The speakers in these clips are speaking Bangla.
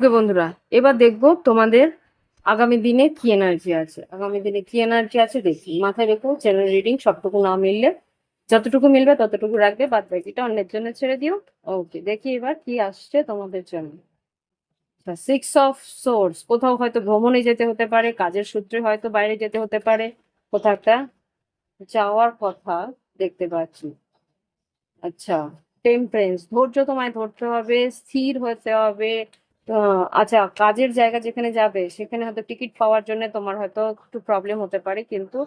ওকে বন্ধুরা, এবার দেখবো তোমাদের আগামী দিনে কি এনার্জি আছে। আগামী দিনে কি এনার্জি আছে দেখি। মাথায় রেখো, চ্যানেল রিডিং সবটুকু না মিললে যতটুকু মিলবে ততটুকু রাখবে, বাদ বাকিটা অন্যের জন্য ছেড়ে দিও। ওকে, দেখি এবার কি আসছে তোমাদের জন্য। সিক্স অফ সোর্স, কোথাও হয়তো ভ্রমণে যেতে হতে পারে, কাজের সূত্রে হয়তো বাইরে যেতে হতে পারে, কোথাও একটা যাওয়ার কথা দেখতে পাচ্ছি। আচ্ছা, টেম্পারেন্স, ধৈর্য তোমায় ধরতে হবে, স্থির হতে হবে। আচ্ছা, কাজের জায়গা যেখানে যাবে সেখানে হয়তো টিকিট পাওয়ার জন্য তোমার হয়তো একটু প্রবলেম হতে পারে, কিন্তু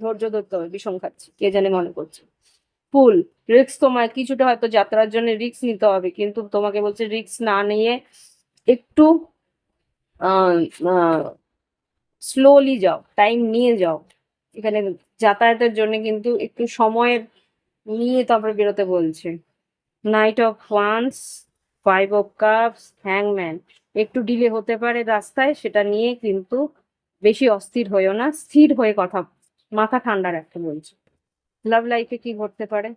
ধৈর্য ধরতে হবে। বিষম খাচ্ছি, কে জানে মনে করছে। ফুল, রিস্ক, তোমায় কিছুটা হয়তো যাত্রার জন্য রিস্ক নিতে হবে, কিন্তু তোমাকে বলছে রিস্ক না নিয়ে একটু স্লোলি যাও, টাইম নিয়ে যাও। এখানে যাতায়াতের জন্য কিন্তু একটু সময় নিয়ে তারপরে বেরোতে বলছে। Knight of wands, five of cups, হ্যাংম্যান, একটু ডিলে হতে পারে রাস্তায়, সেটা নিয়ে কিন্তু বেশি অস্থির হয়েও না, স্থির হয়ে কথা, মাথা ঠান্ডা রাখতে বলছে। লাভ লাইফে কি ঘটতে পারে?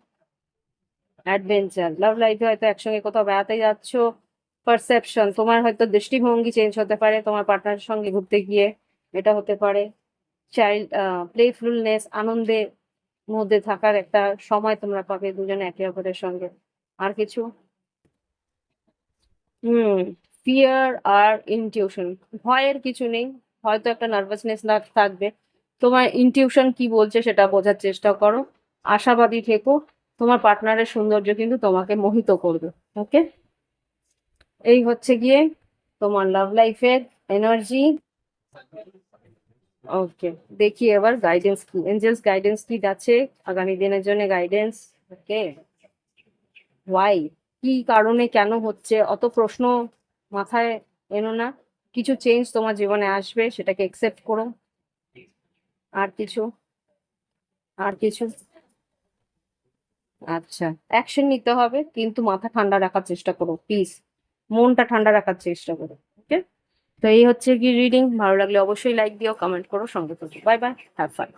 অ্যাডভেঞ্চার, লাভ লাইফে হয়তো একসঙ্গে কোথাও বেড়াতে যাচ্ছ। পারসেপশন, তোমার হয়তো দৃষ্টিভঙ্গি চেঞ্জ হতে পারে তোমার পার্টনারের সঙ্গে ঘুরতে গিয়ে, এটা হতে পারে। চাইল্ড প্লেফুলনেস, আনন্দের মধ্যে থাকার একটা সময় তোমরা পাবে দুজনে একে অপরের সঙ্গে। আর কিছু? হুম, ফিয়ার আর ইনটিউশন, ভয়ের কিছু নেই, হয়তো একটা নার্ভাসনেস থাকবে। তোমার ইনটিউশন কি বলছে সেটা বোঝার চেষ্টা করো, আশাবাদী থেকো। তোমার পার্টনারের সৌন্দর্য কিন্তু তোমাকে মোহিত করবে। ওকে, এই হচ্ছে গিয়ে তোমার লাভ লাইফের এনার্জি। ওকে, দেখি এবার গাইডেন্স কি, এঞ্জেলস গাইডেন্স কি আছে আগামী দিনের জন্য গাইডেন্স। ওকে, ওয়াই, কি কারণে, কেন হচ্ছে, অত প্রশ্ন মাথায় এনো না। কিছু চেঞ্জ তোমার জীবনে আসবে, সেটাকে একসেপ্ট করো। আর কিছু? আর কিছু? আচ্ছা, অ্যাকশন নিতে হবে, কিন্তু মাথা ঠান্ডা রাখার চেষ্টা করো প্লিজ, মনটা ঠান্ডা রাখার চেষ্টা করো। ওকে, তো এই হচ্ছে কি রিডিং। ভালো লাগলে অবশ্যই লাইক দিও, কমেন্ট করো, সঙ্গে থাকো। Bye bye, have fun.